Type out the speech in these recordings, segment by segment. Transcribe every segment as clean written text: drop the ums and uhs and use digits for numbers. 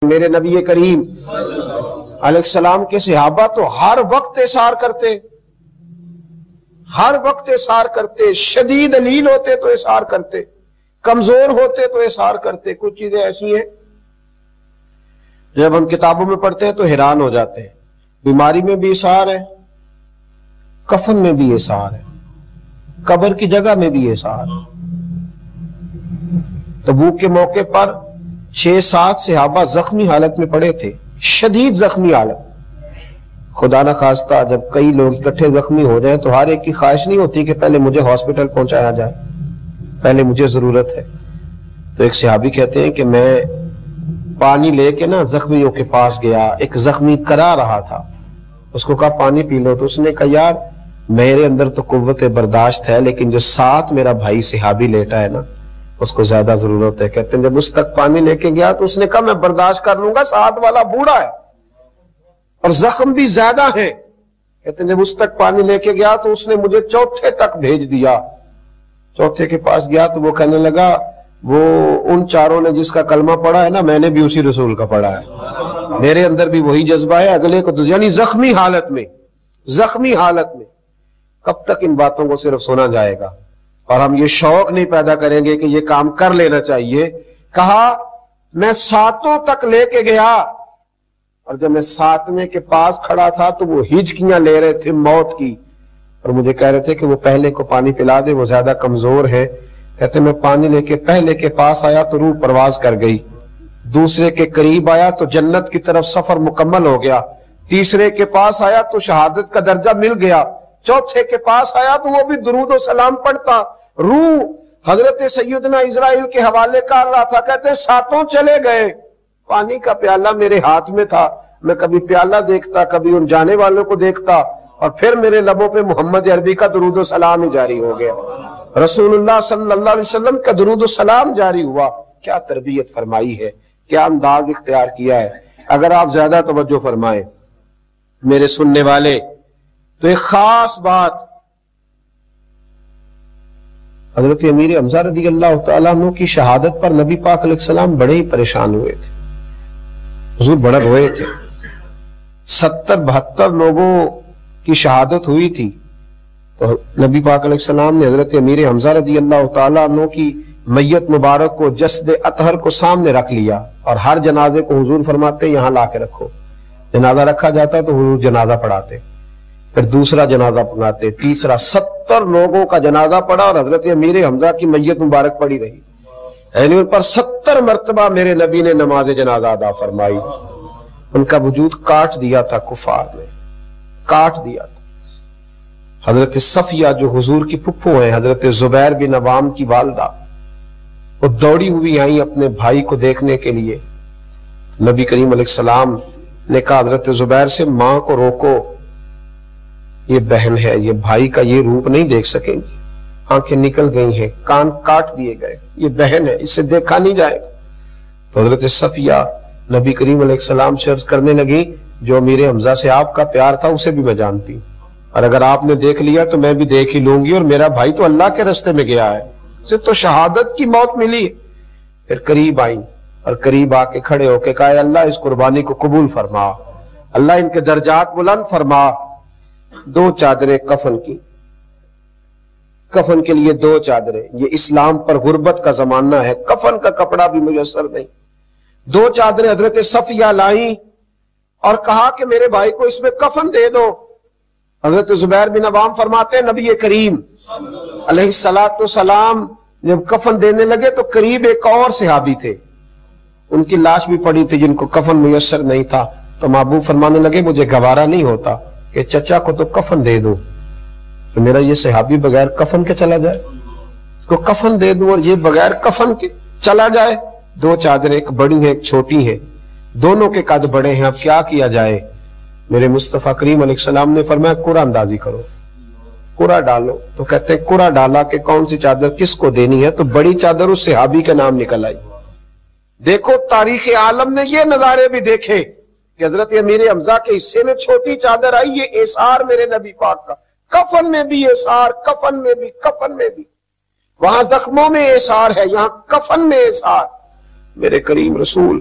میرے نبی کریم علیہ السلام کے صحابہ تو ہر وقت اظہار کرتے، ہر وقت اظہار کرتے، شدید علیل ہوتے تو اظہار کرتے، کمزور ہوتے تو اظہار کرتے۔ کچھ چیزیں ایسی ہیں جب ہم کتابوں میں پڑھتے ہیں تو حیران ہو جاتے ہیں۔ بیماری میں بھی اظہار ہے، کفن میں بھی اظہار ہے، قبر کی جگہ میں بھی اظہار ہے۔ تبوک کے موقع پر 6-7 صحابہ زخمی حالت میں پڑے تھے، شدید زخمی حالت۔ خدا نہ خواستہ جب کئی لوگ اکٹھے زخمی ہو جائیں تو ہر ایک کی خواہش نہیں ہوتی کہ پہلے مجھے ہاسپٹل پہنچایا جائے، پہلے مجھے ضرورت ہے۔ تو ایک صحابی کہتے ہیں کہ میں پانی لے کے نا زخمیوں کے پاس گیا، ایک زخمی کرا رہا تھا، اس کو کہا پانی پی لو، تو اس نے کہا یار میرے اندر تو قوت برداشت ہے، لیکن جو ساتھ میرا بھائی صحابی لیٹا ہے نا اس کو زیادہ ضرورت ہے۔ کہتے ہیں جب اس تک پانی لے کے گیا تو اس نے کہا میں برداشت کر لوں گا، ساتھ والا بوڑھا ہے اور زخم بھی زیادہ ہے۔ کہتے ہیں جب اس تک پانی لے کے گیا تو اس نے مجھے چوتھے تک بھیج دیا۔ چوتھے کے پاس گیا تو وہ کہنے لگا وہ ان چاروں نے جس کا کلمہ پڑھا ہے نا میں نے بھی اسی رسول کا پڑھا ہے، میرے اندر بھی وہی جذبہ ہے، اگلے کو یعنی زخمی حالت میں، زخمی حالت میں۔ کب تک ان باتوں کو صرف سنا جائے گا اور ہم یہ شوق نہیں پیدا کریں گے کہ یہ کام کر لینا چاہیے۔ کہا میں ساتوں تک لے کے گیا اور جب میں ساتویں کے پاس کھڑا تھا تو وہ ہچکیاں لے رہے تھے موت کی اور مجھے کہہ رہے تھے کہ وہ پہلے کو پانی پلا دے، وہ زیادہ کمزور ہے۔ کہتے میں پانی لے کے پہلے کے پاس آیا تو روح پرواز کر گئی، دوسرے کے قریب آیا تو جنت کی طرف سفر مکمل ہو گیا، تیسرے کے پاس آیا تو شہادت کا درجہ مل گیا، چوتھے کے پاس آیا تو وہ بھی درود و سلام پڑھتا۔ روح حضرت سیدنا اسرائیل کے حوالے کر رہا تھا، کہتے ساتوں چلے گئے، پانی کا پیالہ میرے ہاتھ میں تھا، میں کبھی پیالہ دیکھتا کبھی ان جانے والوں کو دیکھتا اور پھر میرے لبوں پہ محمد عربی کا درود و سلام ہی جاری ہو گیا، رسول اللہ صلی اللہ علیہ وسلم کا درود و سلام جاری ہوا۔ کیا تربیت فرمائی ہے، کیا انداز اختیار کیا ہے۔ اگر آپ زیادہ توجہ فرمائیں میرے سننے والے تو ایک خاص بات، حضرت امیر حمزہ رضی اللہ تعالیٰ عنہ کی شہادت پر نبی پاک علیہ السلام بڑے ہی پریشان ہوئے تھے، حضور بڑا روئے تھے۔ 70-72 لوگوں کی شہادت ہوئی تھی تو نبی پاک علیہ السلام نے حضرت امیر حمزہ رضی اللہ تعالیٰ عنہ کی میت مبارک کو جسد اطہر کو سامنے رکھ لیا اور ہر جنازے کو حضور فرماتے یہاں لا کے رکھو۔ جنازہ رکھا جاتا تو حضور جنازہ پڑھاتے، پھر دوسرا جنازہ پڑھاتے، تیسرا، 70 لوگوں کا جنازہ پڑھا اور حضرت امیر حمزہ کی میت مبارک پڑی رہی، یعنی ان پر 70 مرتبہ میرے نبی نے نماز جنازہ ادا فرمائی۔ ان کا وجود کاٹ دیا تھا کفار نے، کاٹ دیا تھا۔ حضرت صفیہ جو حضور کی پھپھو ہیں، حضرت زبیر بن عوام کی والدہ، وہ دوڑی ہوئی آئیں اپنے بھائی کو دیکھنے کے لیے۔ نبی کریم علیہ السلام نے کہا حضرت زبیر سے ماں کو روکو، یہ بہن ہے، یہ بھائی کا یہ روپ نہیں دیکھ سکیں گی، آنکھیں نکل گئی ہیں، کان کاٹ دیے گئے، یہ بہن ہے، اس سے دیکھا نہیں جائے گا۔ تو حضرت صفیہ نبی کریم علیہ السلام سے عرض کرنے لگی جو امیر حمزہ سے آپ کا پیار تھا اسے بھی میں جانتی ہوں، اور اگر آپ نے دیکھ لیا تو میں بھی دیکھ ہی لوں گی، اور میرا بھائی تو اللہ کے راستے میں گیا ہے، اسے تو شہادت کی موت ملی۔ پھر قریب آئیں اور قریب آ کے کھڑے ہو کے کہا اللہ اس قربانی کو قبول فرما، اللہ ان کے درجات بلند فرما۔ 2 چادریں کفن کی، کفن کے لیے 2 چادریں، یہ اسلام پر غربت کا زمانہ ہے، کفن کا کپڑا بھی میسر نہیں۔ 2 چادریں حضرت صفیہ لائیں اور کہا کہ میرے بھائی کو اس میں کفن دے دو۔ حضرت زبیر بن عوام فرماتے ہیں نبی کریم علیہ السلام جب کفن دینے لگے تو قریب ایک اور صحابی تھے، ان کی لاش بھی پڑی تھی جن کو کفن میسر نہیں تھا، تو محبوب فرمانے لگے مجھے گوارا نہیں ہوتا کہ چچا کو تو کفن دے دوں، تو میرا یہ صحابی بغیر کفن کے چلا جائے، اس کو کفن دے دوں اور یہ بغیر کفن کے چلا جائے۔ 2 چادریں، ایک بڑی ہیں ایک چھوٹی ہیں، دونوں کے قد بڑے ہیں، اب کیا کیا جائے؟ میرے مصطفیٰ کریم علیہ السلام نے فرمایا قرآن اندازی کرو، قرآن ڈالو۔ تو کہتے ہیں قرآن ڈالا کہ کون سی چادر کس کو دینی ہے، تو بڑی چادر اس صحابی کا نام نکل آئی۔ دیکھو تاریخ عالم نے یہ نظارے بھی دیکھے کہ حضرت امیر حمزہ کے حصے میں چھوٹی چادر آئی، یہ اثار میرے نبی پاک کا، کفن میں بھی اثار، کفن میں بھی، کفن میں بھی، وہاں زخموں میں اثار ہے، یہاں کفن میں اثار۔ میرے کریم رسول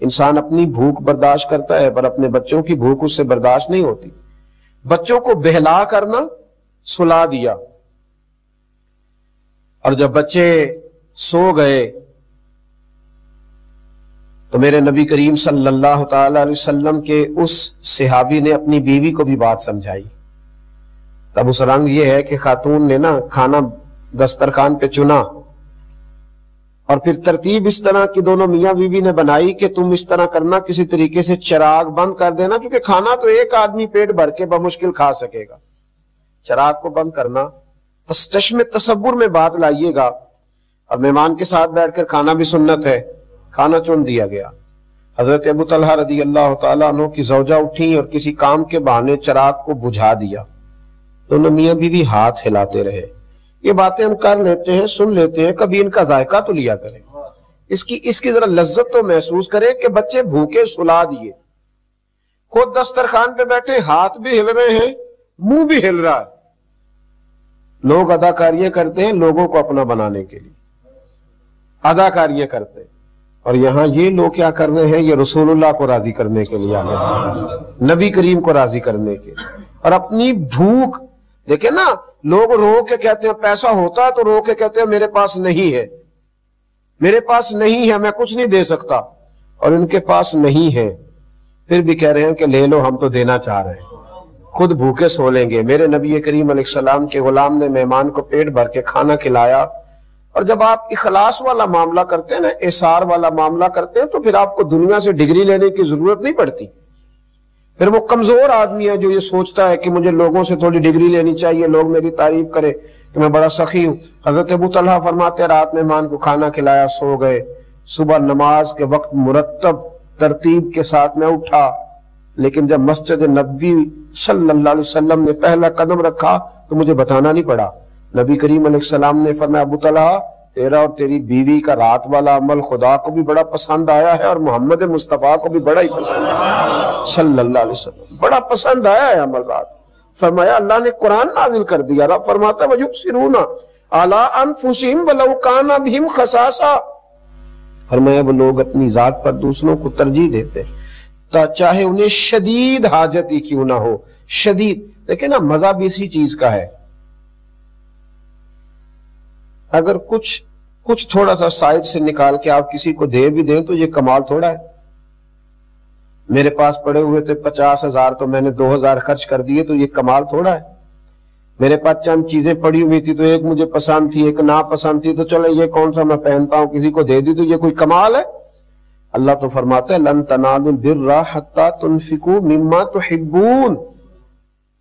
انسان اپنی بھوک برداشت کرتا ہے پر اپنے بچوں کی بھوک اس سے برداشت نہیں ہوتی. بچوں کو بہلا کرنا، سلا دیا، اور جب بچے سو گئے تو میرے نبی کریم صلی اللہ تعالی علیہ وسلم کے اس صحابی نے اپنی بیوی کو بھی بات سمجھائی. تب اس رنگ یہ ہے کہ خاتون نے نا کھانا دسترخوان پہ چنا، اور پھر ترتیب اس طرح کی دونوں میاں بیوی نے بنائی کہ تم اس طرح کرنا، کسی طریقے سے چراغ بند کر دینا، کیونکہ کھانا تو ایک آدمی پیٹ بھر کے بمشکل کھا سکے گا. چراغ کو بند کرنا، چشم تصور میں بات لائیے گا. اور مہمان کے ساتھ بیٹھ کر کھانا بھی سنت ہے. کھانا چن دیا گیا. حضرت ابو طلحہ رضی اللہ تعالیٰ عنہ کی زوجہ اٹھی اور کسی کام کے بہانے چراغ کو بجھا دیا. دونوں میاں بیوی ہاتھ ہلاتے رہے. یہ باتیں ہم کر لیتے ہیں، سن لیتے ہیں، کبھی ان کا ذائقہ تو لیا کریں، اس کی ذرا لذت تو محسوس کریں کہ بچے بھوکے سلا دیے، خود دسترخوان پہ بیٹھے، ہاتھ بھی ہل رہے ہیں، منہ بھی ہل رہا ہے. لوگ اداکاریاں کرتے ہیں لوگوں کو اپنا بنانے کے لیے، اداکاریاں کرتے ہیں، اور یہاں یہ لوگ کیا کر رہے ہیں؟ یہ رسول اللہ کو راضی کرنے کے لیے آنے ہیں، نبی کریم کو راضی کرنے کے لیے. اور اپنی بھوک دیکھیں نا، لوگ رو کے کہتے ہیں پیسہ ہوتا ہے تو رو کے کہتے ہیں میرے پاس نہیں ہے، میرے پاس نہیں ہے، میں کچھ نہیں دے سکتا. اور ان کے پاس نہیں ہے پھر بھی کہہ رہے ہیں کہ لے لو، ہم تو دینا چاہ رہے ہیں، خود بھوکے سو لیں گے. میرے نبی کریم علیہ السلام کے غلام نے مہمان کو پیٹ بھر کے کھانا کھلایا. اور جب آپ اخلاص والا معاملہ کرتے ہیں نا، احسار والا معاملہ کرتے ہیں، تو پھر آپ کو دنیا سے ڈگری لینے کی ضرورت نہیں پڑتی. پھر وہ کمزور آدمی ہے جو یہ سوچتا ہے کہ مجھے لوگوں سے تھوڑی ڈگری لینی چاہیے، لوگ میری تعریف کرے کہ میں بڑا سخی ہوں. حضرت ابو طلحہ فرماتے ہیں رات مہمان کو کھانا کھلایا، سو گئے. صبح نماز کے وقت مرتب ترتیب کے ساتھ میں اٹھا، لیکن جب مسجد نبوی صلی اللہ علیہ وسلم نے پہلا قدم رکھا تو مجھے بتانا نہیں پڑا. نبی کریم علیہ السلام نے فرمایا ابو طلحہ، تیرا اور تیری بیوی کا رات والا عمل خدا کو بھی بڑا پسند آیا ہے، اور محمد مصطفیٰ کو بھی بڑا ہی پسند آیا صلی اللہ علیہ وسلم، بڑا پسند آیا ہے عمل رات. فرمایا اللہ نے قرآن نازل کر دیا. رب فرماتا وَيُؤْثِرُونَ عَلَىٰ أَنفُسِهِمْ وَلَوْ كَانَ بِهِمْ خَصَاصَةٌ. فرمایا وہ لوگ اپنی ذات پر دوسروں کو ترجیح دیتے تا چاہے انہیں شدید حاجت ہی کیوں نہ ہو. شدید دیکھیں نا، مزہ بھی اسی چیز کا ہے. اگر کچھ تھوڑا سا سائڈ سے نکال کے آپ کسی کو دے بھی دیں تو یہ کمال تھوڑا ہے. میرے پاس پڑے ہوئے تھے 50,000 تو میں نے 2,000 خرچ کر دیے تو یہ کمال تھوڑا ہے. میرے پاس چند چیزیں پڑی ہوئی تھی تو ایک مجھے پسند تھی، ایک نا پسند تھی، تو چلو یہ کون سا میں پہنتا ہوں کسی کو دے دی تو یہ کوئی کمال ہے؟ اللہ تو فرماتا ہے لن تنالوا البر حتی تنفقوا مما تحبون.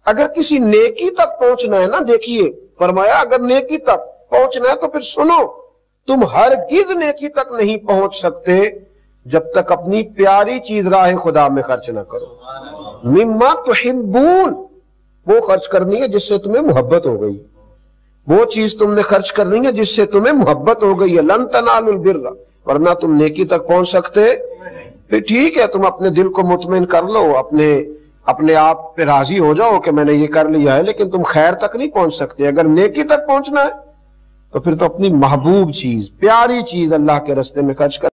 اگر کسی نیکی تک پہنچنا ہے نا، دیکھیے فرمایا اگر نیکی تک پہنچنا ہے تو پھر سنو، تم ہرگز نیکی تک نہیں پہنچ سکتے جب تک اپنی پیاری چیز راہ خدا میں خرچ نہ کرو. مما تحبون، وہ خرچ کرنی ہے جس سے تمہیں محبت ہو گئی، وہ چیز تم نے خرچ کرنی ہے جس سے تمہیں محبت ہو گئی ہے. لن تنالوا البر، ورنہ تم نیکی تک پہنچ سکتے. پھر ٹھیک ہے، تم اپنے دل کو مطمئن کر لو، اپنے آپ پہ راضی ہو جاؤ کہ میں نے یہ کر لیا ہے، لیکن تم خیر تک نہیں پہنچ سکتے. اگر نیکی تک پہنچنا ہے تو پھر تو اپنی محبوب چیز، پیاری چیز اللہ کے راستے میں خرچ کر